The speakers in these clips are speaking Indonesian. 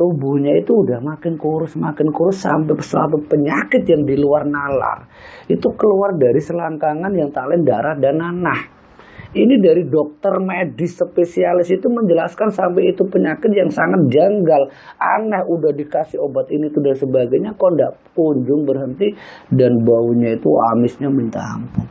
tubuhnya itu udah makin kurus sampai suatu penyakit yang di luar nalar. Itu keluar dari selangkangan yang talen darah dan nanah. Ini dari dokter medis spesialis itu menjelaskan sampai itu penyakit yang sangat janggal, aneh, udah dikasih obat ini tuh dan sebagainya kok enggak kunjung berhenti dan baunya itu amisnya minta ampun.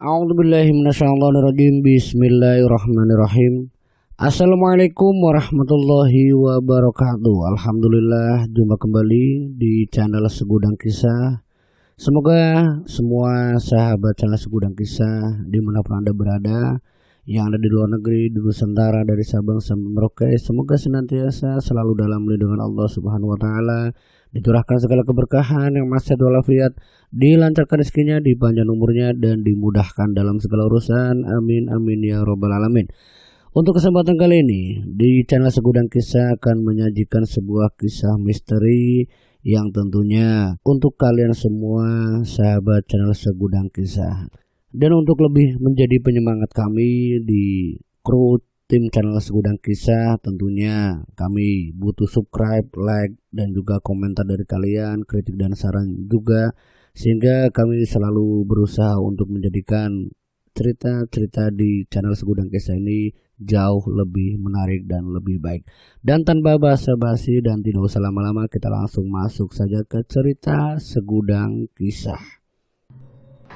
A'udzubillahi minasyaitonirrajim. Bismillahirrahmanirrahim. Assalamualaikum warahmatullahi wabarakatuh. Alhamdulillah, jumpa kembali di channel Segudang Kisah. Semoga semua sahabat channel Segudang Kisah dimanapun Anda berada, yang ada di luar negeri, di Nusantara, dari Sabang sampai Merauke, semoga senantiasa selalu dalam lindungan Allah Subhanahu wa taala, dicurahkan segala keberkahan yang sehat walafiat, dilancarkan rezekinya, dipanjang umurnya, dan dimudahkan dalam segala urusan. Amin amin ya robbal alamin. Untuk kesempatan kali ini di channel Segudang Kisah akan menyajikan sebuah kisah misteri yang tentunya untuk kalian semua sahabat channel Segudang Kisah. Dan untuk lebih menjadi penyemangat kami di kru tim channel Segudang Kisah, tentunya kami butuh subscribe, like, dan juga komentar dari kalian, kritik dan saran juga, sehingga kami selalu berusaha untuk menjadikan cerita-cerita di channel Segudang Kisah ini jauh lebih menarik dan lebih baik. Dan tanpa basa-basi dan tidak usah lama-lama, kita langsung masuk saja ke cerita Segudang Kisah.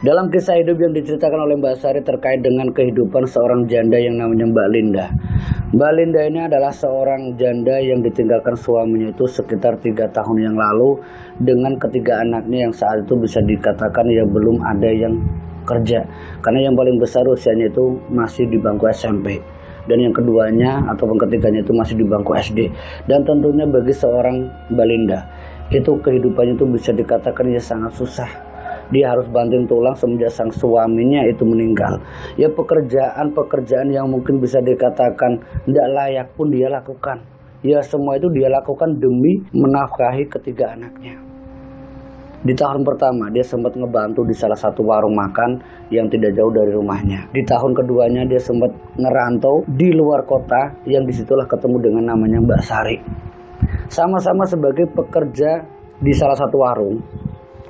Dalam kisah hidup yang diceritakan oleh Mbak Sari terkait dengan kehidupan seorang janda yang namanya Mbak Linda. Mbak Linda ini adalah seorang janda yang ditinggalkan suaminya itu sekitar 3 tahun yang lalu dengan ketiga anaknya yang saat itu bisa dikatakan ya belum ada yang kerja. Karena yang paling besar usianya itu masih di bangku SMP. Dan yang keduanya ataupun ketiganya itu masih di bangku SD. Dan tentunya bagi seorang Mbak Linda itu kehidupannya itu bisa dikatakan ya sangat susah. Dia harus banting tulang semenjak sang suaminya itu meninggal. Ya pekerjaan yang mungkin bisa dikatakan tidak layak pun dia lakukan. Ya semua itu dia lakukan demi menafkahi ketiga anaknya. Di tahun pertama dia sempat ngebantu di salah satu warung makan yang tidak jauh dari rumahnya. Di tahun keduanya dia sempat ngerantau di luar kota yang disitulah ketemu dengan namanya Mbak Sari. Sama-sama sebagai pekerja di salah satu warung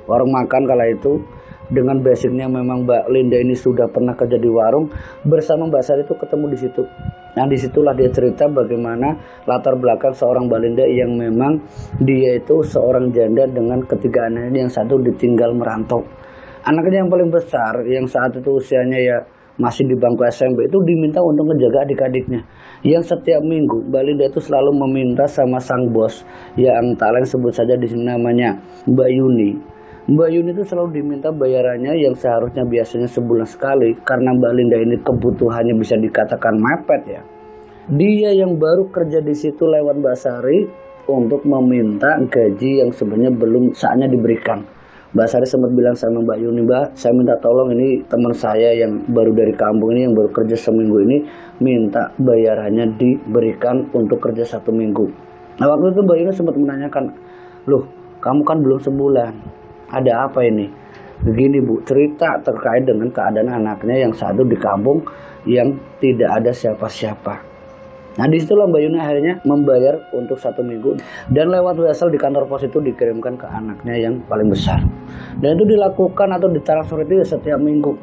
makan kala itu. Dengan basicnya memang Mbak Linda ini sudah pernah kerja di warung, bersama Mbak Sari itu ketemu di situ. Nah disitulah dia cerita bagaimana latar belakang seorang Mbak Linda yang memang dia itu seorang janda dengan ketiga anaknya yang satu ditinggal merantau. Anaknya yang paling besar yang saat itu usianya ya masih di bangku SMP itu diminta untuk menjaga adik-adiknya. Yang setiap minggu Mbak Linda itu selalu meminta sama sang bos yang tak lain sebut saja di sini namanya Mbak Yuni. Mbak Yuni itu selalu diminta bayarannya yang seharusnya biasanya sebulan sekali. Karena Mbak Linda ini kebutuhannya bisa dikatakan mepet ya. Dia yang baru kerja di situ lewat Mbak Sari untuk meminta gaji yang sebenarnya belum saatnya diberikan. Mbak Sari sempat bilang sama Mbak Yuni, Mbak, saya minta tolong ini teman saya yang baru dari kampung ini yang baru kerja seminggu ini minta bayarannya diberikan untuk kerja 1 minggu. Nah waktu itu Mbak Yuni sempat menanyakan, loh kamu kan belum sebulan. Ada apa ini? Begini Bu, cerita terkait dengan keadaan anaknya yang satu di kampung yang tidak ada siapa-siapa. Nah disitulah Mbak Yuni akhirnya membayar untuk 1 minggu. Dan lewat wesel di kantor pos itu dikirimkan ke anaknya yang paling besar. Dan itu dilakukan atau ditransfer itu setiap minggu.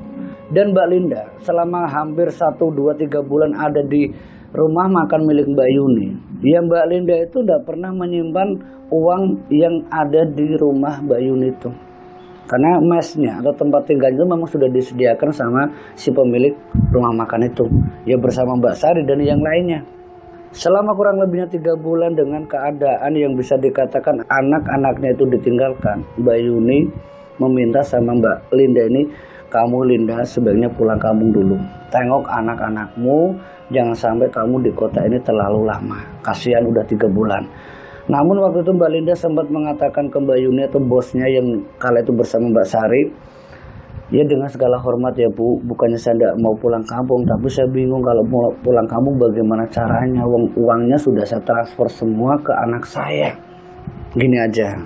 Dan Mbak Linda selama hampir 1, 2, 3 bulan ada di rumah makan milik Mbak Yuni. Ya Mbak Linda itu tidak pernah menyimpan uang yang ada di rumah Mbak Yuni itu. Karena mesnya atau tempat tinggal itu memang sudah disediakan sama si pemilik rumah makan itu. Ya bersama Mbak Sari dan yang lainnya. Selama kurang lebihnya 3 bulan dengan keadaan yang bisa dikatakan anak-anaknya itu ditinggalkan, Mbak Yuni meminta sama Mbak Linda ini, kamu Linda sebaiknya pulang kampung dulu. Tengok anak-anakmu, jangan sampai kamu di kota ini terlalu lama. Kasihan udah 3 bulan. Namun waktu itu Mbak Linda sempat mengatakan ke Mbak Yuni atau bosnya yang kala itu bersama Mbak Sari, ya dengan segala hormat ya Bu, bukannya saya tidak mau pulang kampung, tapi saya bingung kalau mau pulang kampung bagaimana caranya, uangnya sudah saya transfer semua ke anak saya. Gini aja,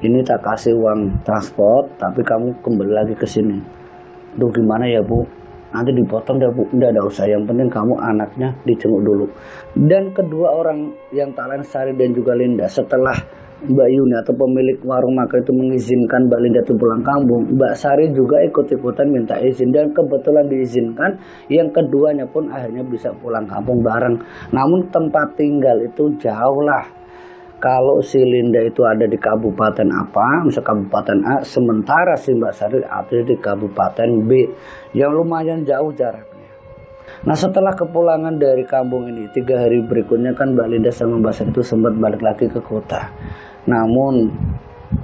ini tak kasih uang transport, tapi kamu kembali lagi ke sini. Duh gimana ya Bu, nanti dipotong dah Bu. Enggak ada usah, yang penting kamu anaknya dijenguk dulu. Dan kedua orang yang tak lain Sari dan juga Linda, setelah Mbak Yuni atau pemilik warung makan itu mengizinkan Mbak Linda itu pulang kampung, Mbak Sari juga ikut-ikutan minta izin dan kebetulan diizinkan. Yang keduanya pun akhirnya bisa pulang kampung bareng. Namun tempat tinggal itu jauh lah. Kalau si Linda itu ada di kabupaten apa, misal kabupaten A, sementara si Mbak Sari ada di kabupaten B, yang lumayan jauh jaraknya. Nah setelah kepulangan dari kampung ini, 3 hari berikutnya kan Mbak Linda sama Mbak Sari itu sempat balik lagi ke kota. Namun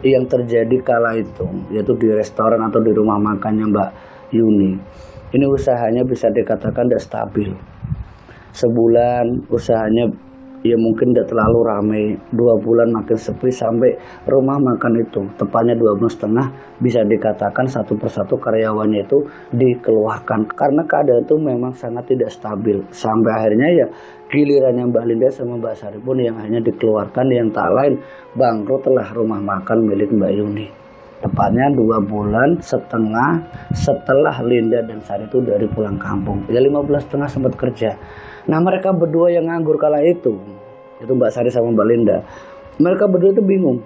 yang terjadi kala itu, yaitu di restoran atau di rumah makannya Mbak Yuni, ini usahanya bisa dikatakan tidak stabil. Sebulan usahanya ya mungkin tidak terlalu ramai, 2 bulan makin sepi, sampai rumah makan itu tepatnya 2 bulan setengah bisa dikatakan satu persatu karyawannya itu dikeluarkan karena keadaan itu memang sangat tidak stabil. Sampai akhirnya ya gilirannya Mbak Linda sama Mbak Sari pun yang akhirnya dikeluarkan, yang tak lain bangkrutlah rumah makan milik Mbak Yuni. Tepatnya 2 bulan setengah setelah Linda dan Sari itu dari pulang kampung. Ya 5 bulan setengah sempat kerja. Nah mereka berdua yang nganggur kala itu Mbak Sari sama Mbak Linda, mereka berdua itu bingung.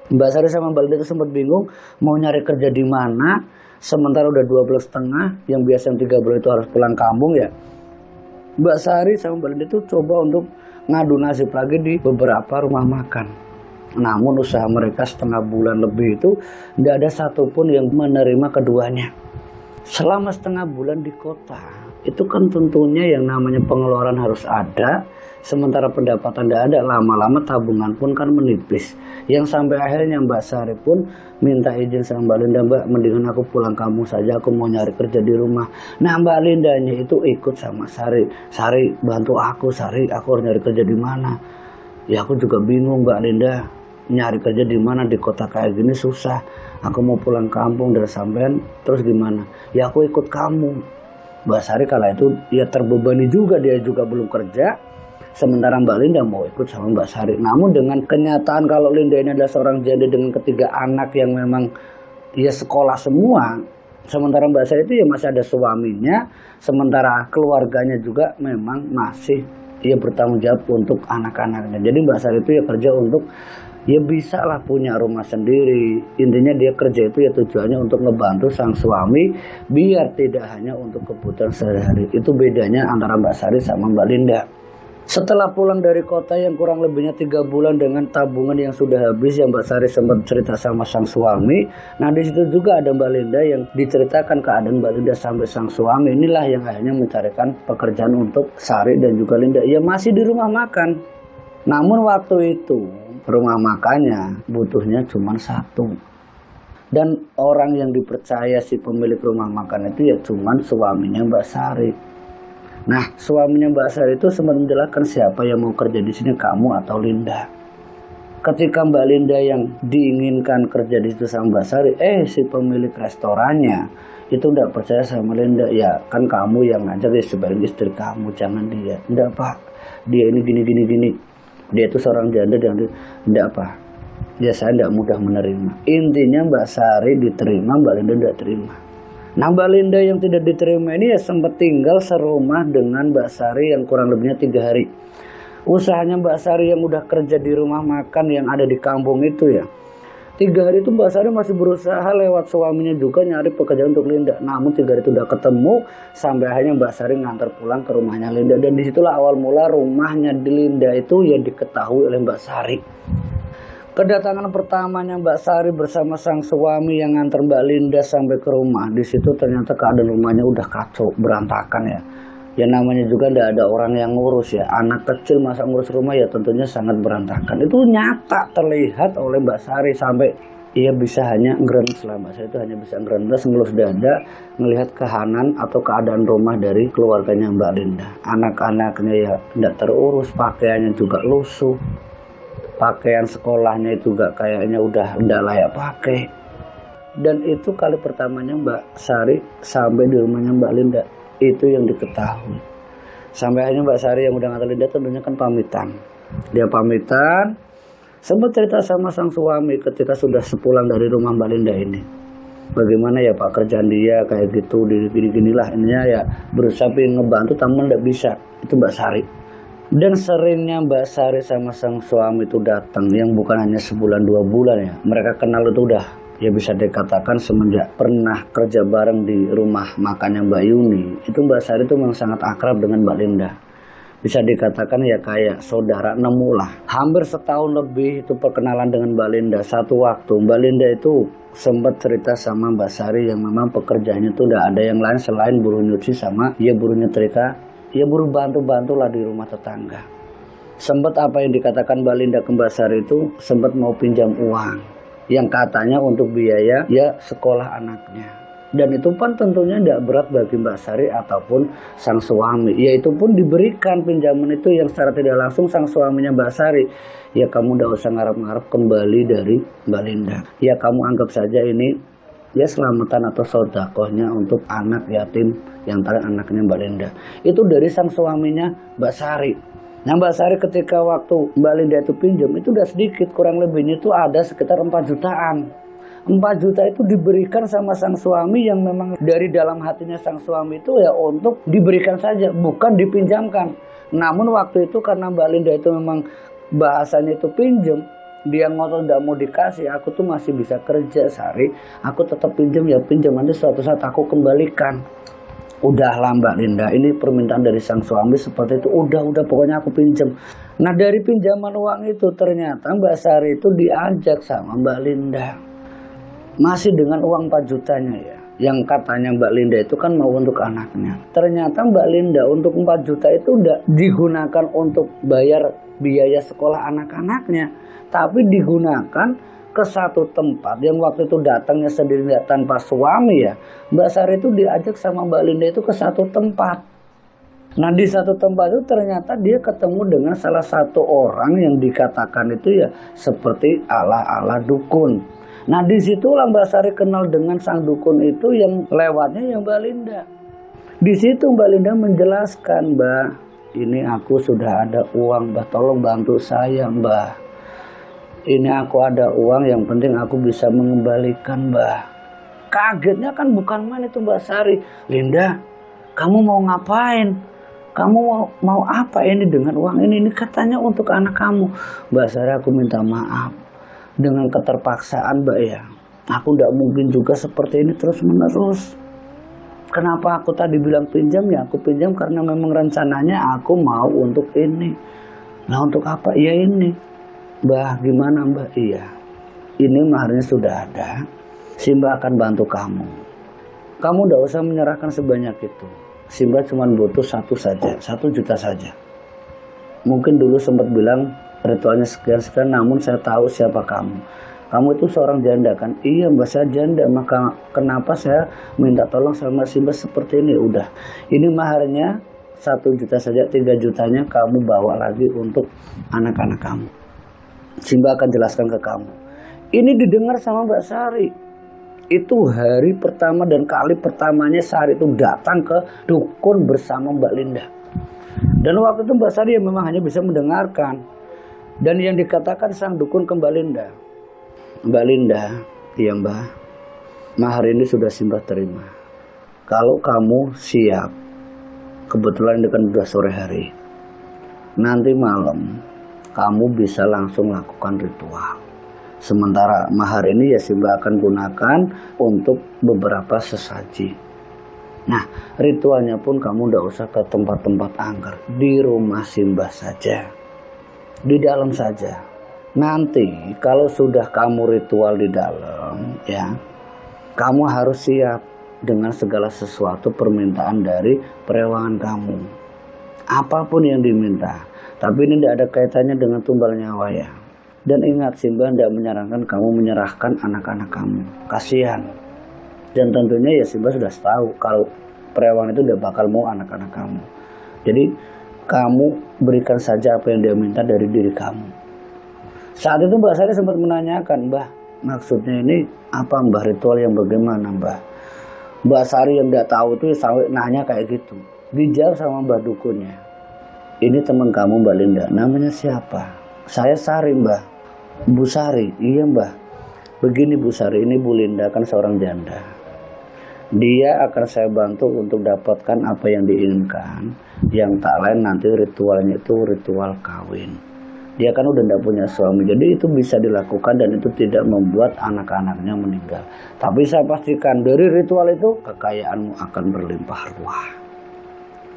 Mbak Sari sama Mbak Linda itu sempat bingung mau nyari kerja di mana. Sementara udah 2 bulan setengah, yang biasa yang 3 bulan itu harus pulang kampung ya. Mbak Sari sama Mbak Linda itu coba untuk ngadu nasib lagi di beberapa rumah makan. Namun usaha mereka setengah bulan lebih itu tidak ada satupun yang menerima keduanya. Selama setengah bulan di kota, itu kan tentunya yang namanya pengeluaran harus ada, sementara pendapatan tidak ada. Lama-lama tabungan pun kan menipis. Yang sampai akhirnya Mbak Sari pun minta izin sama Mbak Linda, Mbak mendingan aku pulang kampung saja, aku mau nyari kerja di rumah. Nah Mbak Lindanya itu ikut sama Sari. Sari bantu aku, Sari aku harus nyari kerja di mana. Ya aku juga bingung Mbak Linda, nyari kerja di mana di kota kayak gini susah. Aku mau pulang kampung dari sampean, terus gimana? Ya aku ikut kamu. Mbak Sari kala itu ya terbebani juga, dia juga belum kerja. Sementara Mbak Linda mau ikut sama Mbak Sari. Namun dengan kenyataan kalau Linda ini adalah seorang janda dengan 3 anak yang memang ya sekolah semua. Sementara Mbak Sari itu ya masih ada suaminya. Sementara keluarganya juga memang masih ya bertanggung jawab untuk anak-anaknya. Jadi Mbak Sari itu ya kerja untuk ya bisa lah punya rumah sendiri. Intinya dia kerja itu ya tujuannya untuk ngebantu sang suami biar tidak hanya untuk kebutuhan sehari-hari. Itu bedanya antara Mbak Sari sama Mbak Linda. Setelah pulang dari kota yang kurang lebihnya 3 bulan dengan tabungan yang sudah habis, yang Mbak Sari sempat cerita sama sang suami. Nah di situ juga ada Mbak Linda yang diceritakan keadaan Mbak Linda sampai sang suami. Inilah yang akhirnya mencarikan pekerjaan untuk Sari dan juga Linda. Ya masih di rumah makan. Namun waktu itu rumah makannya butuhnya cuma 1. Dan orang yang dipercaya si pemilik rumah makan itu ya cuma suaminya Mbak Sari. Nah suaminya Mbak Sari itu sempat menjelaskan siapa yang mau kerja di sini, kamu atau Linda. Ketika Mbak Linda yang diinginkan kerja di situ sama Mbak Sari, si pemilik restorannya itu tidak percaya sama Linda. Ya kan kamu yang ngajak ya sebagai istri kamu, jangan dia. Enggak Pak, dia ini gini. Dia itu seorang janda dan tidak apa. Ya saya tidak mudah menerima. Intinya Mbak Sari diterima, Mbak Linda tidak terima. Nah Mbak Linda yang tidak diterima ini ya sempat tinggal serumah dengan Mbak Sari yang kurang lebihnya 3 hari. Usahanya Mbak Sari yang udah kerja di rumah makan yang ada di kampung itu ya, 3 hari itu Mbak Sari masih berusaha lewat suaminya juga nyari pekerjaan untuk Linda. Namun 3 hari itu udah ketemu, sampai akhirnya Mbak Sari ngantar pulang ke rumahnya Linda. Dan disitulah awal mula rumahnya di Linda itu ya diketahui oleh Mbak Sari. Kedatangan pertamanya Mbak Sari bersama sang suami yang ngantar Mbak Linda sampai ke rumah. Di situ ternyata keadaan rumahnya udah kacau, berantakan ya. Ya namanya juga tidak ada orang yang ngurus ya. Anak kecil masa ngurus rumah ya tentunya sangat berantakan. Itu nyata terlihat oleh Mbak Sari sampai ia bisa hanya ngerendes lah. Mbak Sari itu hanya bisa ngerendes, ngelus dada, melihat kehanan atau keadaan rumah dari keluarganya Mbak Linda. Anak-anaknya ya tidak terurus, pakaiannya juga lusuh. Pakaian sekolahnya itu juga kayaknya udah layak pakai. Dan itu kali pertamanya Mbak Sari sampai di rumahnya Mbak Linda. Itu yang diketahui. Sampai akhirnya Mbak Sari yang udah ngantar Linda tentunya kan pamitan. Dia pamitan, sempat cerita sama sang suami ketika sudah sepulang dari rumah Mbak Linda ini. bagaimana ya Pak kerjaan dia kayak gitu, gini-ginilah ininya ya, berusaha pengen ngebantu teman tidak bisa. Itu Mbak Sari. Dan seringnya Mbak Sari sama sang suami itu datang, yang bukan hanya sebulan 2 bulan ya, mereka kenal itu udah ya bisa dikatakan semenjak pernah kerja bareng di rumah makannya Mbak Yuni. Itu Mbak Sari itu memang sangat akrab dengan Mbak Linda, bisa dikatakan ya kayak saudara nemu lah. Hampir setahun lebih itu perkenalan dengan Mbak Linda. Satu waktu Mbak Linda itu sempat cerita sama Mbak Sari yang memang pekerjaannya itu udah ada yang lain selain buruh nyuci sama ya buruh nyetrika, ya buruh bantu-bantu lah di rumah tetangga. Sempat apa yang dikatakan Mbak Linda ke Mbak Sari itu sempat mau pinjam uang yang katanya untuk biaya ya sekolah anaknya. Dan itu pun tentunya tidak berat bagi Mbak Sari ataupun sang suami. Ya itu pun diberikan pinjaman itu yang secara tidak langsung sang suaminya Mbak Sari. Ya kamu tidak usah ngarep-ngarep kembali dari Mbak Linda. Ya kamu anggap saja ini ya selamatan atau sodakohnya untuk anak yatim yang tadi anaknya Mbak Linda. Itu dari sang suaminya Mbak Sari. Nah Mbak Sari ketika waktu Mbak Linda itu pinjam itu udah sedikit, kurang lebihnya itu ada sekitar 4 jutaan. 4 juta itu diberikan sama sang suami yang memang dari dalam hatinya sang suami itu ya untuk diberikan saja, bukan dipinjamkan. Namun waktu itu karena Mbak Linda itu memang bahasanya itu pinjam, dia ngotot tidak mau dikasih, aku tuh masih bisa kerja Sari, aku tetap pinjam ya pinjam, nanti suatu saat aku kembalikan. Udahlah Mbak Linda, ini permintaan dari sang suami seperti itu, udah pokoknya aku pinjam. Nah dari pinjaman uang itu ternyata Mbak Sari itu diajak sama Mbak Linda, masih dengan uang 4 jutanya ya, yang katanya Mbak Linda itu kan mau untuk anaknya. Ternyata Mbak Linda untuk 4 juta itu udah digunakan untuk bayar biaya sekolah anak-anaknya, tapi digunakan ke satu tempat yang waktu itu datangnya sendiri tanpa suami ya. Mbak Sari itu diajak sama Mbak Linda itu ke satu tempat. Nah di satu tempat itu ternyata dia ketemu dengan salah satu orang yang dikatakan itu ya seperti ala-ala dukun. Nah disitulah Mbak Sari kenal dengan sang dukun itu yang lewatnya yang Mbak Linda. Di situ Mbak Linda menjelaskan, Mbak, ini aku sudah ada uang, Mbak, tolong bantu saya, Mbak. Ini aku ada uang, yang penting aku bisa mengembalikan, Mbak. Kagetnya kan bukan main itu Mbak Sari. Linda, kamu mau ngapain? Kamu mau apa ini dengan uang ini? Ini katanya untuk anak kamu. Mbak Sari, aku minta maaf. Dengan keterpaksaan, Mbak ya. Aku tidak mungkin juga seperti ini terus menerus. Kenapa aku tadi bilang pinjam ya? Aku pinjam karena memang rencananya aku mau untuk ini. Nah untuk apa? Ya ini. Mbak gimana Mbak? Iya, ini maharnya sudah ada, si Mbak akan bantu kamu. Kamu tidak usah menyerahkan sebanyak itu. Si Mbak cuma butuh 1 saja, 1 juta saja. Mungkin dulu sempat bilang ritualnya sekian-sekian, namun saya tahu siapa kamu. Kamu itu seorang janda kan? Iya Mbak, saya janda, maka kenapa saya minta tolong sama si Mbak seperti ini? Udah, ini maharnya 1 juta saja, 3 jutanya kamu bawa lagi untuk anak-anak kamu. Simba akan jelaskan ke kamu. Ini didengar sama Mbak Sari. Itu hari pertama dan kali pertamanya Sari itu datang ke dukun bersama Mbak Linda. Dan waktu itu Mbak Sari memang hanya bisa mendengarkan. Dan yang dikatakan sang dukun ke Mbak Linda, Mbak Linda, iya Mbak, mahar ini sudah Simba terima. Kalau kamu siap, kebetulan ini kan sudah sore hari, nanti malam kamu bisa langsung lakukan ritual. Sementara mahar ini ya Simba akan gunakan untuk beberapa sesaji. Nah ritualnya pun kamu tidak usah ke tempat-tempat angker, di rumah Simba saja, di dalam saja. Nanti kalau sudah kamu ritual di dalam ya, kamu harus siap dengan segala sesuatu permintaan dari perewangan kamu, apapun yang diminta. Tapi ini tidak ada kaitannya dengan tumbal nyawa ya. Dan ingat, Simba tidak menyarankan kamu menyerahkan anak-anak kamu. Kasihan. Dan tentunya ya Simba sudah tahu kalau perewangan itu tidak bakal mau anak-anak kamu. Jadi kamu berikan saja apa yang dia minta dari diri kamu. Saat itu Mbak Sari sempat menanyakan, Mbah, maksudnya ini apa Mbah, ritual yang bagaimana Mbah? Mbak Sari yang tidak tahu itu sampai nanya kayak gitu. Dijawab sama Mbah dukunnya. Ini teman kamu Mbak Linda, namanya siapa? Saya Sari Mbah. Bu Sari, iya Mbah. Begini Bu Sari, ini Bu Linda kan seorang janda. Dia akan saya bantu untuk dapatkan apa yang diinginkan. Yang tak lain nanti ritualnya itu ritual kawin. Dia kan udah tidak punya suami, jadi itu bisa dilakukan dan itu tidak membuat anak-anaknya meninggal. Tapi saya pastikan dari ritual itu kekayaanmu akan berlimpah ruah.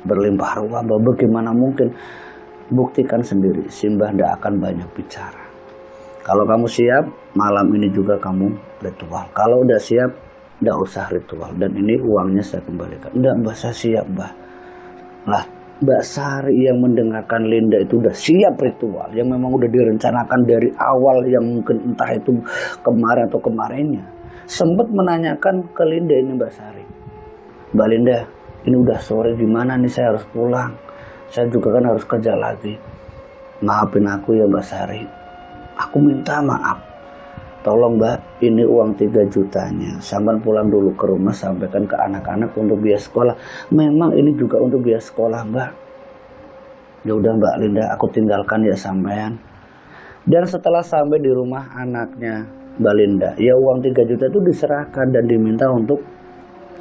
Berlimpah ruah, bagaimana mungkin? Buktikan sendiri, Simbah tidak akan banyak bicara. Kalau kamu siap, malam ini juga kamu ritual. Kalau udah siap, tidak usah ritual. Dan ini uangnya saya kembalikan. Tidak, Mbah, saya siap, Mbah. Lah, Mbak Sari yang mendengarkan Linda itu udah siap ritual. Yang memang udah direncanakan dari awal, yang mungkin entah itu kemarin atau kemarinnya. Sempat menanyakan ke Linda ini Mbak Sari. Mbak Linda, ini udah sore, gimana nih saya harus pulang. Saya juga kan harus kerja lagi. Maafin aku ya Mbak Sari. Aku minta maaf. Tolong Mbak, ini uang 3 jutanya. Sampai pulang dulu ke rumah, sampaikan ke anak-anak untuk biaya sekolah. Memang ini juga untuk biaya sekolah Mbak. Ya udah Mbak Linda, aku tinggalkan ya sampean. Dan setelah sampai di rumah anaknya Mbak Linda, ya uang 3 juta itu diserahkan dan diminta untuk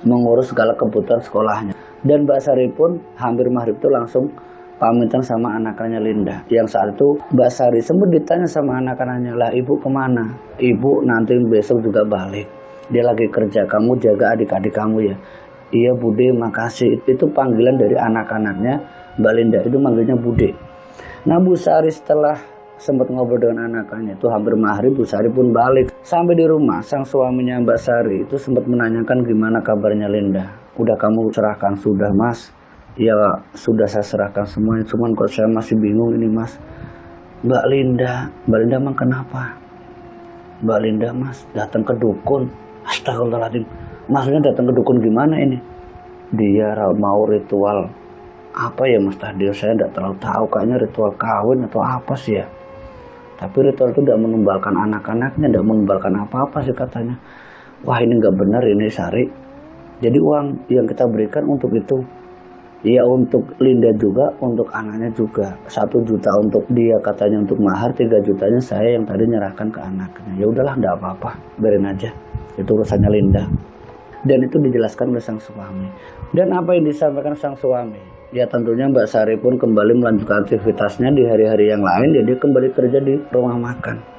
mengurus segala kebutuhan sekolahnya. Dan Mbak Sari pun hampir maghrib itu langsung pamitan sama anak-anaknya Linda. Yang saat itu Mbak Sari sempat ditanya sama anak-anaknya, lah ibu kemana? Ibu nanti besok juga balik. Dia lagi kerja, kamu jaga adik-adik kamu ya. Iya Bude, makasih. Itu panggilan dari anak-anaknya Mbak Linda, itu manggilnya Bude. Nah Bu Sari setelah sempat ngobrol dengan anak-anaknya itu hampir maghrib, Bu Sari pun balik. Sampai di rumah, sang suaminya Mbak Sari itu sempat menanyakan gimana kabarnya Linda. Udah kamu serahkan? Sudah Mas. Ya sudah saya serahkan semuanya, cuman kok saya masih bingung ini Mas. Mbak Linda emang kenapa? Mbak Linda Mas datang ke dukun. Astagfirullahaladzim. Maksudnya datang ke dukun gimana ini? Dia mau ritual apa ya Mas Tahdir? Saya tidak terlalu tahu, kayaknya ritual kawin atau apa sih ya. Tapi ritual itu tidak menumbalkan anak-anaknya, tidak menumbalkan apa-apa sih katanya. Wah ini nggak benar ini Sari. Jadi uang yang kita berikan untuk itu, ya untuk Linda juga, untuk anaknya juga. 1 juta untuk dia katanya untuk mahar, 3 jutanya saya yang tadi nyerahkan ke anaknya. Ya udahlah, enggak apa-apa, biarin aja. Itu urusannya Linda. Dan itu dijelaskan oleh sang suami. Dan apa yang disampaikan sang suami? Ya tentunya Mbak Sari pun kembali melanjutkan aktivitasnya di hari-hari yang lain. Jadi kembali kerja di rumah makan.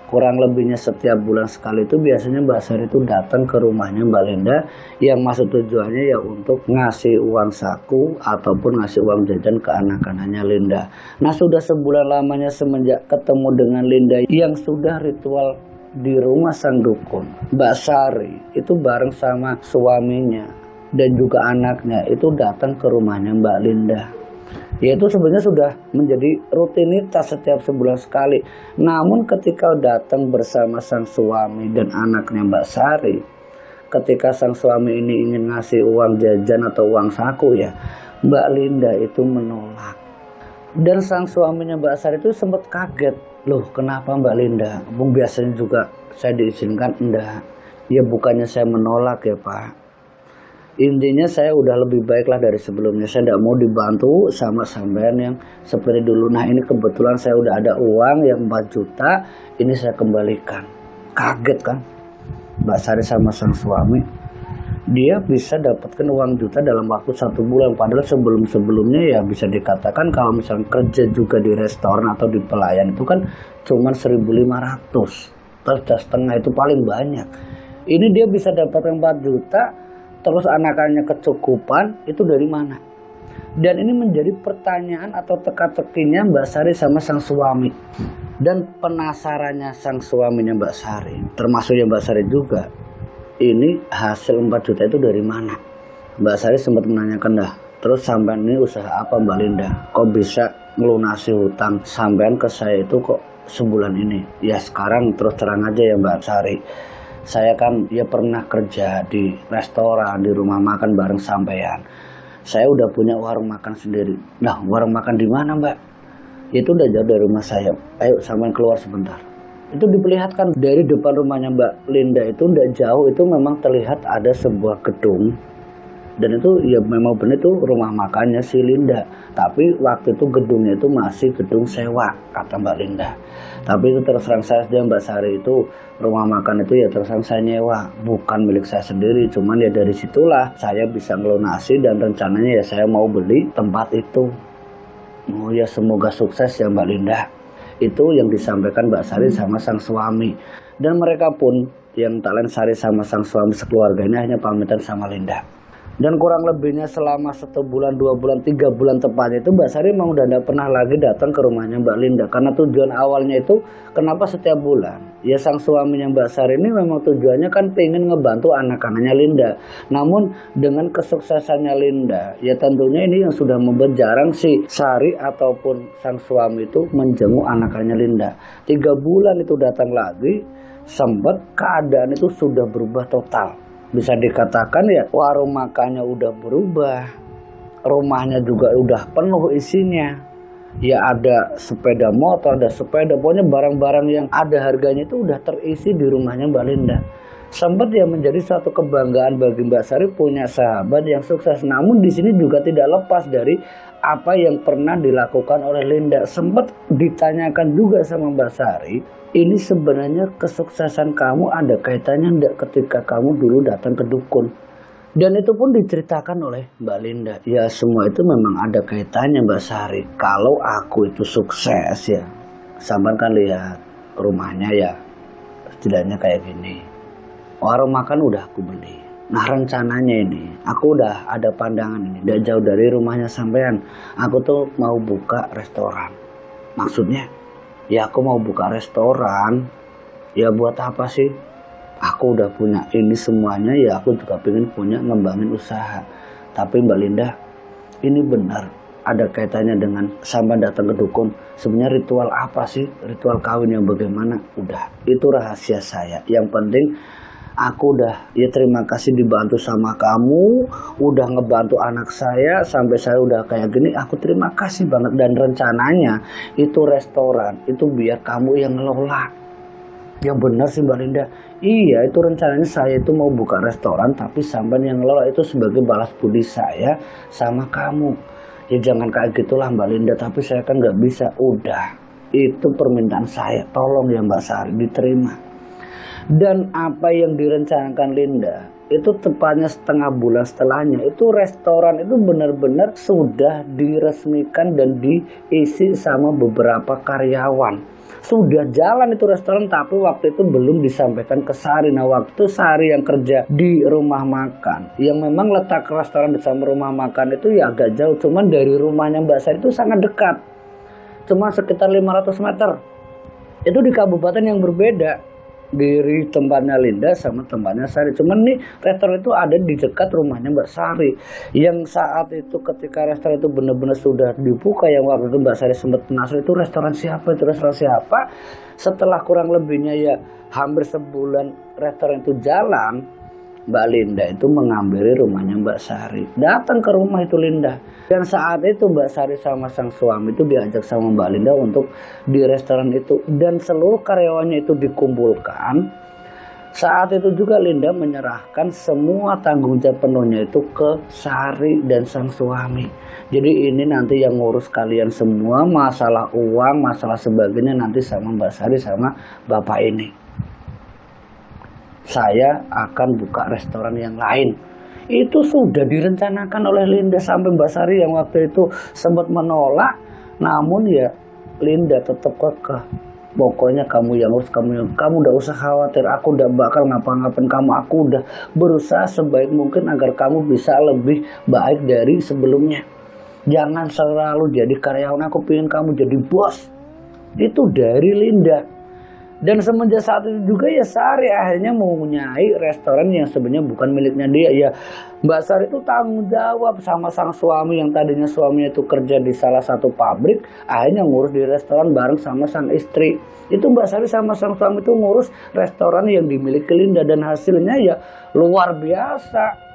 Kurang lebihnya setiap bulan sekali itu biasanya Mbak Sari itu datang ke rumahnya Mbak Linda, yang maksud tujuannya ya untuk ngasih uang saku ataupun ngasih uang jajan ke anak-anaknya Linda. Nah sudah sebulan lamanya semenjak ketemu dengan Linda yang sudah ritual di rumah sang dukun, Mbak Sari itu bareng sama suaminya dan juga anaknya itu datang ke rumahnya Mbak Linda. Yaitu sebenarnya sudah menjadi rutinitas setiap sebulan sekali. Namun ketika datang bersama sang suami dan anaknya Mbak Sari, ketika sang suami ini ingin ngasih uang jajan atau uang saku ya, Mbak Linda itu menolak. Dan sang suaminya Mbak Sari itu sempat kaget. Loh kenapa Mbak Linda? Biasanya juga saya diizinkan. Enggak. Ya bukannya saya menolak ya Pak. Intinya saya udah lebih baik lah dari sebelumnya. Saya tidak mau dibantu sama sampean yang seperti dulu. Nah ini kebetulan saya udah ada uang yang 4 juta. Ini saya kembalikan. Kaget kan Mbak Sari sama sang suami. Dia bisa dapatkan uang juta dalam waktu 1 bulan. Padahal sebelum-sebelumnya ya bisa dikatakan kalau misalnya kerja juga di restoran atau di pelayan itu kan cuma 1.500. Terus setengah itu paling banyak. Ini dia bisa dapatkan 4 juta. Terus anak-anaknya kecukupan, itu dari mana? Dan ini menjadi pertanyaan atau teka-tekinya Mbak Sari sama sang suami. Dan penasarannya sang suaminya Mbak Sari, termasuknya Mbak Sari juga, ini hasil 4 juta itu dari mana? Mbak Sari sempat menanyakan dah, terus sampean ini usaha apa Mbak Linda? Kok bisa melunasi hutang sampean ke saya itu kok sebulan ini? Ya sekarang terus terang aja ya Mbak Sari. Saya kan ya pernah kerja di restoran, di rumah makan bareng sampean. Saya udah punya warung makan sendiri. Nah, warung makan di mana, Mbak? Itu udah jauh dari rumah saya. Ayo sampean keluar sebentar. Itu diperlihatkan dari depan rumahnya Mbak Linda itu udah jauh, itu memang terlihat ada sebuah gedung Dan itu ya memang benar itu rumah makannya si Linda. Tapi waktu itu gedungnya itu masih gedung sewa, kata Mbak Linda. Tapi itu terus terang saja Mbak Sari, itu rumah makan itu ya terus terang saya nyewa, bukan milik saya sendiri. Cuman ya dari situlah saya bisa ngelunasi dan rencananya ya saya mau beli tempat itu. Oh ya semoga sukses ya Mbak Linda. Itu yang disampaikan Mbak Sari sama sang suami. Dan mereka pun yang Talen Sari sama sang suami sekeluarga ini hanya pamitan sama Linda. Dan kurang lebihnya selama 1 bulan, 2 bulan, 3 bulan tepatnya itu Mbak Sari memang udah tidak pernah lagi datang ke rumahnya Mbak Linda. Karena tujuan awalnya itu kenapa setiap bulan? Ya sang suaminya Mbak Sari ini memang tujuannya kan pengen ngebantu anak-anaknya Linda. Namun dengan kesuksesannya Linda, ya tentunya ini yang sudah membuat jarang si Sari ataupun sang suami itu menjenguk anak-anaknya Linda. 3 bulan itu datang lagi, sempat keadaan itu sudah berubah total. Bisa dikatakan ya warung makannya udah berubah, rumahnya juga udah penuh isinya. Ya ada sepeda motor, ada sepeda, pokoknya barang-barang yang ada harganya itu udah terisi di rumahnya Mbak Linda. Sempat ya menjadi suatu kebanggaan bagi Mbak Sari punya sahabat yang sukses. Namun di sini juga tidak lepas dari apa yang pernah dilakukan oleh Linda. Sempat ditanyakan juga sama Mbak Sari, ini sebenarnya kesuksesan kamu ada kaitannya enggak ketika kamu dulu datang ke dukun? Dan itu pun diceritakan oleh Mbak Linda. Ya semua itu memang ada kaitannya Mbak Sari. Kalau aku itu sukses ya, sampean kan lihat rumahnya ya, setidaknya kayak gini. Warung makan udah aku beli. Nah rencananya ini, aku udah ada pandangan ini, udah jauh dari rumahnya sampean. Aku tuh mau buka restoran. Maksudnya, ya aku mau buka restoran. Ya buat apa sih? Aku udah punya ini semuanya, ya aku juga pengen punya ngembangin usaha. Tapi Mbak Linda, ini benar ada kaitannya dengan sampean datang ke dukun. Sebenarnya ritual apa sih? Ritual kawin yang bagaimana? Udah, itu rahasia saya. Yang penting aku udah ya terima kasih dibantu sama kamu, udah ngebantu anak saya sampai saya udah kayak gini, aku terima kasih banget. Dan rencananya itu restoran itu biar kamu yang ngelola. Yang benar sih Mbak Linda, iya itu rencananya saya itu mau buka restoran tapi sampean yang ngelola, itu sebagai balas budi saya sama kamu. Ya jangan kayak gitulah Mbak Linda, tapi saya kan nggak bisa. Udah, itu permintaan saya, tolong ya Mbak Sari diterima. Dan apa yang direncanakan Linda itu tepatnya setengah bulan setelahnya itu restoran itu benar-benar sudah diresmikan dan diisi sama beberapa karyawan. Sudah jalan itu restoran, tapi waktu itu belum disampaikan ke Sari. Nah waktu itu Sari yang kerja di rumah makan, yang memang letak restoran bersama rumah makan itu ya agak jauh, cuman dari rumahnya Mbak Sari itu sangat dekat, cuma sekitar 500 meter. Itu di kabupaten yang berbeda dari tempatnya Linda sama tempatnya Sari. Cuman nih restoran itu ada di dekat rumahnya Mbak Sari. Yang saat itu ketika restoran itu benar-benar sudah dibuka, yang waktu itu Mbak Sari sempat penasaran itu restoran siapa, itu restoran siapa. Setelah kurang lebihnya ya hampir sebulan restoran itu jalan, Mbak Linda itu mengambil rumahnya Mbak Sari. Datang ke rumah itu Linda. Dan saat itu Mbak Sari sama sang suami itu diajak sama Mbak Linda untuk di restoran itu. Dan seluruh karyawannya itu dikumpulkan. Saat itu juga Linda menyerahkan semua tanggung jawab penuhnya itu ke Sari dan sang suami. Jadi ini nanti yang ngurus kalian semua, masalah uang, masalah sebagainya nanti sama Mbak Sari sama Bapak ini. Saya akan buka restoran yang lain. Itu sudah direncanakan oleh Linda sampai Mbak Sari yang waktu itu sempat menolak. Namun ya Linda tetap kekeh. Pokoknya kamu yang urus, kamu udah usah khawatir, aku udah bakal ngapa-ngapain kamu. Aku udah berusaha sebaik mungkin agar kamu bisa lebih baik dari sebelumnya. Jangan selalu jadi karyawan, aku pengen kamu jadi bos. Itu dari Linda. Dan semenjak saat itu juga ya Sari akhirnya mempunyai restoran yang sebenarnya bukan miliknya dia. Ya Mbak Sari itu tanggung jawab sama sang suami yang tadinya suaminya itu kerja di salah satu pabrik, akhirnya ngurus di restoran bareng sama sang istri. Itu Mbak Sari sama sang suami itu ngurus restoran yang dimiliki Linda, dan hasilnya ya luar biasa.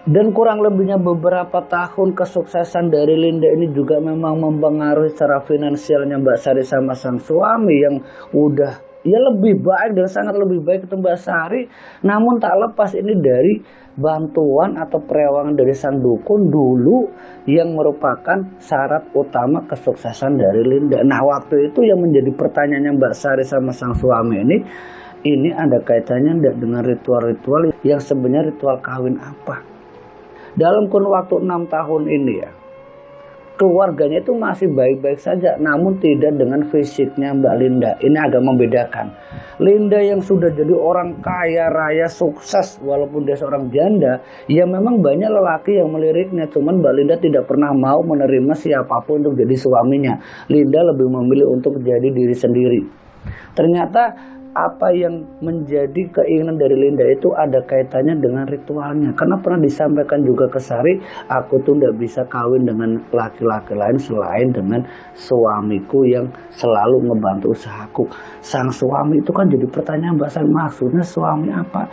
Dan kurang lebihnya beberapa tahun kesuksesan dari Linda ini juga memang mempengaruhi secara finansialnya Mbak Sari sama sang suami yang udah ya lebih baik dan sangat lebih baik itu Mbak Sari. Namun tak lepas ini dari bantuan atau perewangan dari sang dukun dulu yang merupakan syarat utama kesuksesan dari Linda. Nah waktu itu yang menjadi pertanyaannya Mbak Sari sama sang suami ini ada kaitannya enggak dengan ritual-ritual yang sebenarnya ritual kawin apa? Dalam kurun waktu 6 tahun ini ya, keluarganya itu masih baik-baik saja, namun tidak dengan fisiknya Mbak Linda. Ini agak membedakan. Linda yang sudah jadi orang kaya raya sukses walaupun dia seorang janda, ya memang banyak lelaki yang meliriknya, cuman Mbak Linda tidak pernah mau menerima siapapun untuk jadi suaminya. Linda lebih memilih untuk jadi diri sendiri. Ternyata apa yang menjadi keinginan dari Linda itu ada kaitannya dengan ritualnya. Karena pernah disampaikan juga ke Sari, aku tuh tidak bisa kawin dengan laki-laki lain selain dengan suamiku yang selalu ngebantu usahaku. Sang suami itu kan jadi pertanyaan Mbak Sari, maksudnya suami apa?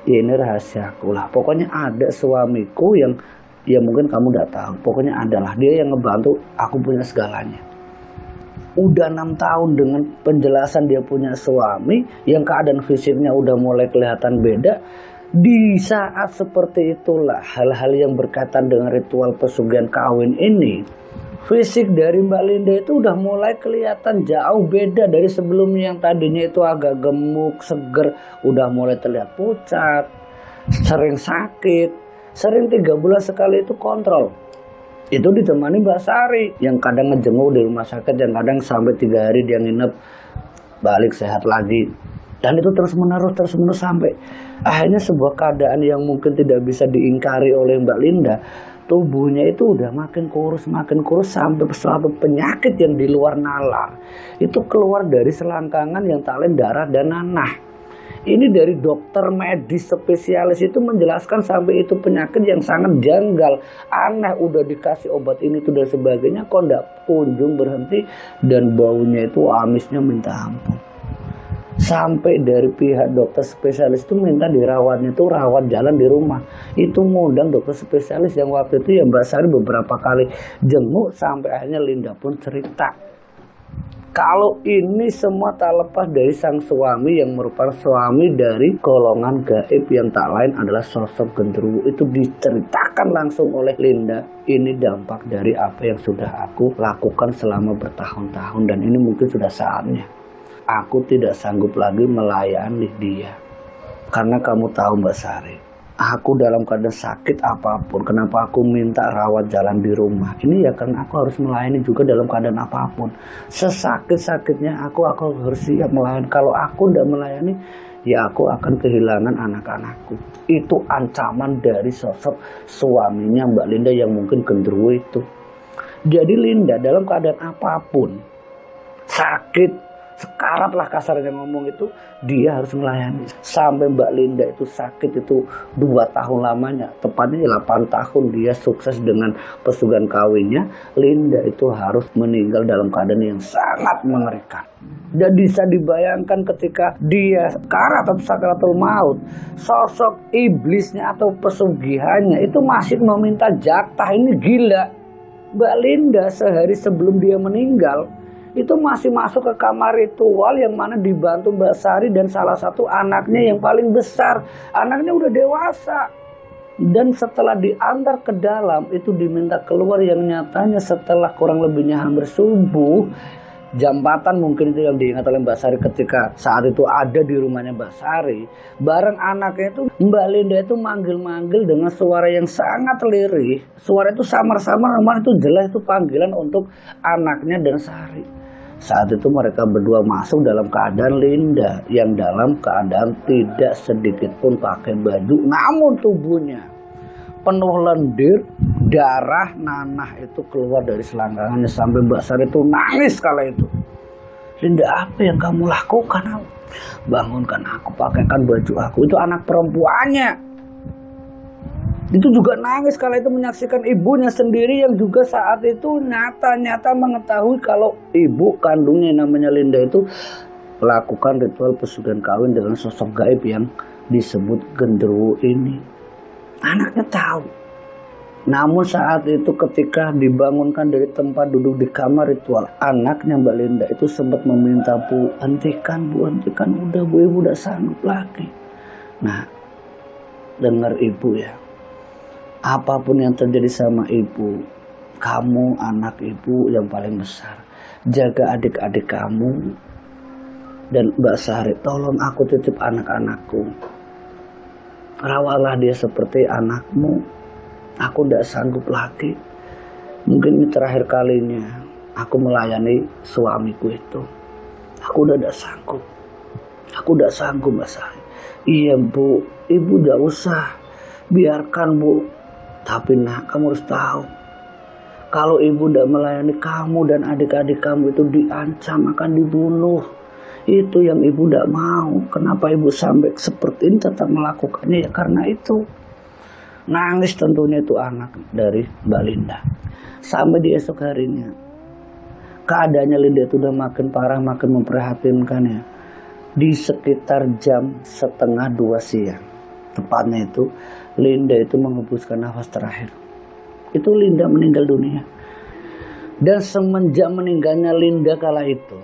Ya ini rahasiaku lah. Pokoknya ada suamiku yang ya mungkin kamu tidak tahu. Pokoknya adalah dia yang ngebantu aku punya segalanya. Udah 6 tahun dengan penjelasan dia punya suami yang keadaan fisiknya udah mulai kelihatan beda. Di saat seperti itulah hal-hal yang berkaitan dengan ritual pesugihan kawin ini, fisik dari Mbak Linda itu udah mulai kelihatan jauh beda dari sebelumnya. Yang tadinya itu agak gemuk, seger, udah mulai terlihat pucat, sering sakit, sering 3 bulan sekali itu kontrol. Itu ditemani Mbak Sari yang kadang ngejenguk di rumah sakit, yang kadang sampai 3 hari dia nginep, balik sehat lagi. Dan itu terus menerus sampai akhirnya sebuah keadaan yang mungkin tidak bisa diingkari oleh Mbak Linda. Tubuhnya itu udah makin kurus sampai suatu penyakit yang di luar nalar. Itu keluar dari selangkangan yang tak lain darah dan nanah. Ini dari dokter medis spesialis itu menjelaskan sampai itu penyakit yang sangat janggal, aneh, udah dikasih obat ini itu dan sebagainya kok enggak kunjung berhenti, dan baunya itu amisnya minta ampun. Sampai dari pihak dokter spesialis itu minta dirawatnya itu rawat jalan di rumah. Itu ngundang dokter spesialis yang waktu itu ya Mbak Sari beberapa kali jenguk, sampai akhirnya Linda pun cerita. Kalau ini semua tak lepas dari sang suami yang merupakan suami dari golongan gaib yang tak lain adalah sosok genderuwo. Itu diceritakan langsung oleh Linda. Ini dampak dari apa yang sudah aku lakukan selama bertahun-tahun, dan ini mungkin sudah saatnya. Aku tidak sanggup lagi melayani dia. Karena kamu tahu Mbak Sari, aku dalam keadaan sakit apapun, kenapa aku minta rawat jalan di rumah? Ini ya karena aku harus melayani juga dalam keadaan apapun. Sesakit-sakitnya aku harus siap melayani. Kalau aku tidak melayani, ya aku akan kehilangan anak-anakku. Itu ancaman dari sosok suaminya Mbak Linda yang mungkin genderuwo itu. Jadi Linda dalam keadaan apapun, sakit, sekarat lah kasarnya ngomong itu, dia harus melayani. Sampai Mbak Linda itu sakit itu 2 tahun lamanya, tepatnya 8 tahun dia sukses dengan pesugihan kawinnya. Linda itu harus meninggal dalam keadaan yang sangat mengerikan. Dan bisa dibayangkan ketika dia sekarat atau sakaratul maut, sosok iblisnya atau pesugihannya itu masih meminta jatah. Ini gila. Mbak Linda sehari sebelum dia meninggal itu masih masuk ke kamar ritual yang mana dibantu Mbak Sari dan salah satu anaknya yang paling besar. Anaknya udah dewasa. Dan setelah diantar ke dalam itu diminta keluar, yang nyatanya setelah kurang lebihnya hampir subuh, jam 4 mungkin itu yang diingat oleh Mbak Sari ketika saat itu ada di rumahnya Mbak Sari. Bareng anaknya itu Mbak Linda itu manggil-manggil dengan suara yang sangat lirih. Suara itu samar-samar, memang itu jelas itu panggilan untuk anaknya dan Sari. Saat itu mereka berdua masuk dalam keadaan Linda yang dalam keadaan tidak sedikit pun pakai baju, namun tubuhnya penuh lendir, darah nanah itu keluar dari selangkangannya sampai Mbak Sari itu nangis kala itu. Linda, apa yang kamu lakukan? Bangunkan aku, pakaikan baju aku. Itu anak perempuannya. Itu juga nangis kala itu menyaksikan ibunya sendiri yang juga saat itu nyata-nyata mengetahui kalau ibu kandungnya namanya Linda itu melakukan ritual pesugihan kawin dengan sosok gaib yang disebut genderuwo ini. Anaknya tahu. Namun saat itu ketika dibangunkan dari tempat duduk di kamar ritual, anaknya Mbak Linda itu sempat meminta, Bu, hentikan, udah Bu, ibu udah sanggup lagi. Nah, dengar ibu ya, apapun yang terjadi sama ibu, kamu anak ibu yang paling besar, jaga adik-adik kamu. Dan Mbak Sari, tolong aku titip anak-anakku, rawatlah dia seperti anakmu. Aku tidak sanggup lagi. Mungkin ini terakhir kalinya aku melayani suamiku itu. Aku udah tidak sanggup. Aku udah sanggup, Mbak Sari. Iya Bu, ibu tidak usah. Biarkan Bu. Tapi nak, kamu harus tahu, kalau ibu tidak melayani kamu dan adik-adik kamu itu diancam akan dibunuh. Itu yang ibu tidak mau. Kenapa ibu sampai seperti ini tetap melakukannya? Ya karena itu. Nangis tentunya itu anak dari Mbak Linda. Sampai di esok harinya, keadaannya Linda itu udah makin parah, makin memprihatinkan ya. Di sekitar jam 1:30 siang, tepatnya itu, Linda itu menghembuskan nafas terakhir. Itu Linda meninggal dunia. Dan semenjak meninggalnya Linda kala itu,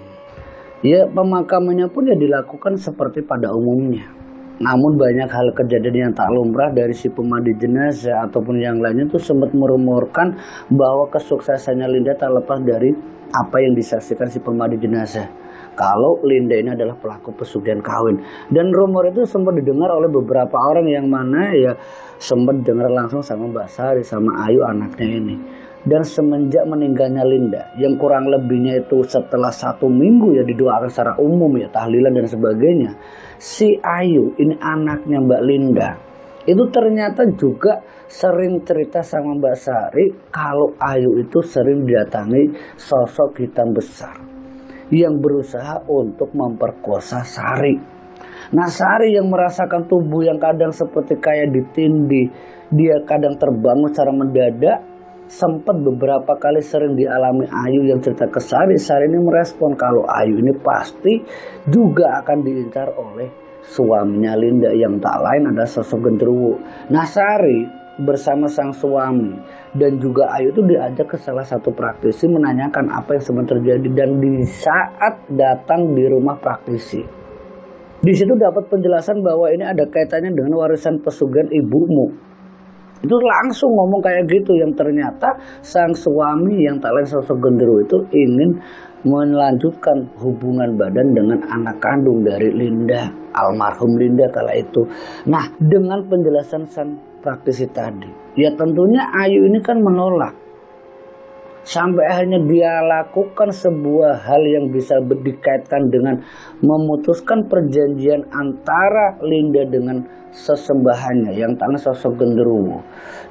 ya pemakamannya pun ya dilakukan seperti pada umumnya. Namun banyak hal kejadian yang tak lumrah dari si pemandi jenazah ataupun yang lainnya itu sempat merumorkan bahwa kesuksesannya Linda tak lepas dari apa yang disaksikan si pemandi jenazah. Kalau Linda ini adalah pelaku pesugihan kawin. Dan rumor itu sempat didengar oleh beberapa orang yang mana ya sempat dengar langsung sama Mbak Sari, sama Ayu anaknya ini. Dan semenjak meninggalnya Linda, yang kurang lebihnya itu setelah 1 minggu ya didoakan secara umum ya, tahlilan dan sebagainya, si Ayu ini anaknya Mbak Linda itu ternyata juga sering cerita sama Mbak Sari kalau Ayu itu sering didatangi sosok hitam besar yang berusaha untuk memperkosa Sari. Nah, Sari yang merasakan tubuh yang kadang seperti kayak ditindih, dia kadang terbangun secara mendadak. Sempat beberapa kali sering dialami Ayu yang cerita ke Sari. Sari ini merespon kalau Ayu ini pasti juga akan diincar oleh suaminya Linda yang tak lain adalah sosok genderuwo. Nah, Sari bersama sang suami dan juga Ayu itu diajak ke salah satu praktisi menanyakan apa yang sebenarnya terjadi. Dan di saat datang di rumah praktisi, di situ dapat penjelasan bahwa ini ada kaitannya dengan warisan pesugihan ibumu. Itu langsung ngomong kayak gitu, yang ternyata sang suami yang tak lain sosok genderuwo itu ingin melanjutkan hubungan badan dengan anak kandung dari Linda, almarhum Linda kala itu. Nah, dengan penjelasan sang praktisi tadi, ya tentunya Ayu ini kan menolak. Sampai akhirnya dia lakukan sebuah hal yang bisa dikaitkan dengan memutuskan perjanjian antara Linda dengan sesembahannya yang tanah sosok genderuwo.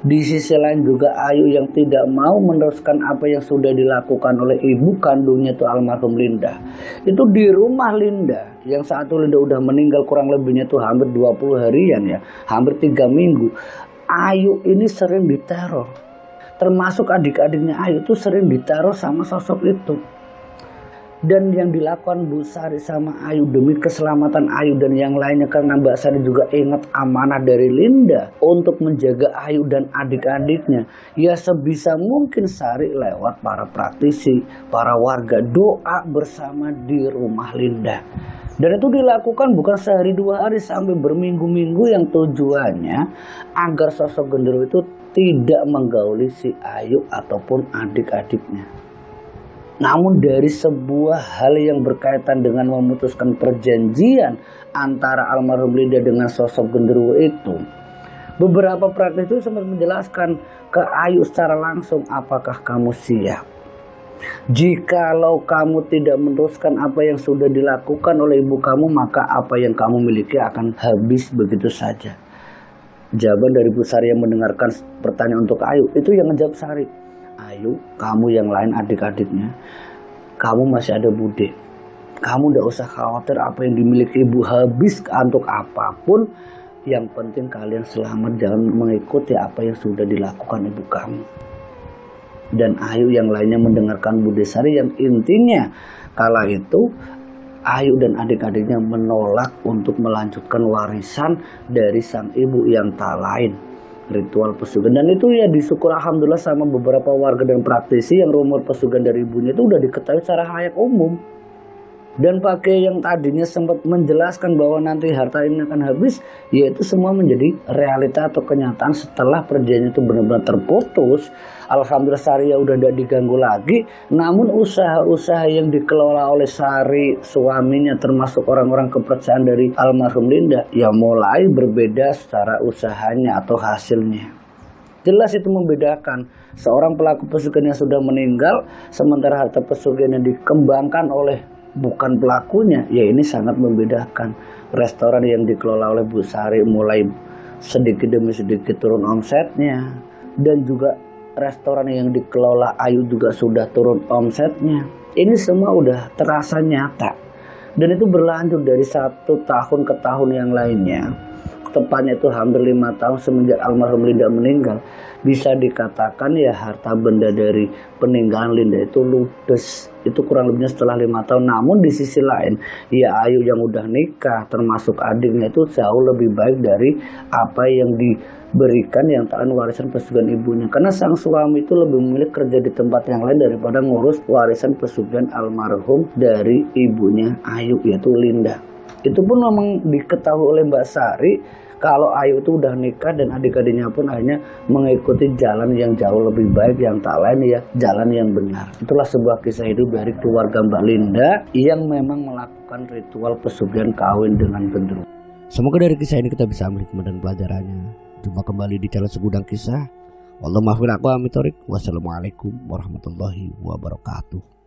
Di sisi lain juga Ayu yang tidak mau meneruskan apa yang sudah dilakukan oleh ibu kandungnya itu almarhum Linda. Itu di rumah Linda yang saat itu Linda udah meninggal kurang lebihnya itu hampir 20 harian ya, hampir 3 minggu. Ayu ini sering diteror. Termasuk adik-adiknya Ayu itu sering ditaruh sama sosok itu. Dan yang dilakukan Bu Sari sama Ayu demi keselamatan Ayu dan yang lainnya, karena Mbak Sari juga ingat amanah dari Linda untuk menjaga Ayu dan adik-adiknya. Ya sebisa mungkin Sari lewat para praktisi, para warga doa bersama di rumah Linda. Dan itu dilakukan bukan sehari 2 hari sampai berminggu-minggu, yang tujuannya agar sosok genderuwo itu tidak menggauli si Ayu ataupun adik-adiknya. Namun dari sebuah hal yang berkaitan dengan memutuskan perjanjian antara almarhum Linda dengan sosok genderuwo itu, beberapa praktis itu sempat menjelaskan ke Ayu secara langsung, apakah kamu siap? Jikalau kamu tidak meneruskan apa yang sudah dilakukan oleh ibu kamu, maka apa yang kamu miliki akan habis begitu saja. Jawaban dari Bu Sari yang mendengarkan pertanyaan untuk Ayu, itu yang ngejawab Sari, Ayu, kamu yang lain adik-adiknya, kamu masih ada bude. Kamu tidak usah khawatir apa yang dimiliki ibu habis untuk apapun. Yang penting kalian selamat, jangan mengikuti apa yang sudah dilakukan ibu kamu. Dan Ayu yang lainnya mendengarkan Bude Sari yang intinya kala itu Ayu dan adik-adiknya menolak untuk melanjutkan warisan dari sang ibu yang tak lain ritual pesugihan. Dan itu ya disyukur alhamdulillah sama beberapa warga dan praktisi yang rumor pesugihan dari ibunya itu udah diketahui secara halayak umum. Dan pakai yang tadinya sempat menjelaskan bahwa nanti harta ini akan habis, yaitu semua menjadi realita atau kenyataan setelah perjanjian itu benar-benar terputus. Alhamdulillah Sari ya udah tidak diganggu lagi. Namun usaha-usaha yang dikelola oleh Sari, suaminya, termasuk orang-orang kepercayaan dari almarhum Linda, ya mulai berbeda secara usahanya atau hasilnya. Jelas itu membedakan seorang pelaku pesugihan yang sudah meninggal, sementara harta pesugihan yang dikembangkan oleh bukan pelakunya, ya ini sangat membedakan. Restoran yang dikelola oleh Bu Sari mulai sedikit demi sedikit turun omsetnya, dan juga restoran yang dikelola Ayu juga sudah turun omsetnya. Ini semua udah terasa nyata, dan itu berlanjut dari 1 tahun ke tahun yang lainnya. Tepatnya itu hampir 5 tahun semenjak almarhum Linda meninggal. Bisa dikatakan ya harta benda dari peninggalan Linda itu ludes. Itu kurang lebihnya setelah 5 tahun. Namun di sisi lain ya Ayu yang udah nikah termasuk adiknya itu jauh lebih baik dari apa yang diberikan yang takkan warisan pesugihan ibunya. Karena sang suami itu lebih memilih kerja di tempat yang lain daripada ngurus warisan pesugihan almarhum dari ibunya Ayu, yaitu Linda. Itu pun memang diketahui oleh Mbak Sari kalau Ayu itu udah nikah, dan adik-adiknya pun akhirnya mengikuti jalan yang jauh lebih baik, yang tak lain ya jalan yang benar. Itulah sebuah kisah hidup dari keluarga Mbak Linda yang memang melakukan ritual pesugihan kawin dengan gendruwo. Semoga dari kisah ini kita bisa ambil hikmah dan pelajarannya. Jumpa kembali di channel Segudang Kisah. Wassalamualaikum warahmatullahi wabarakatuh.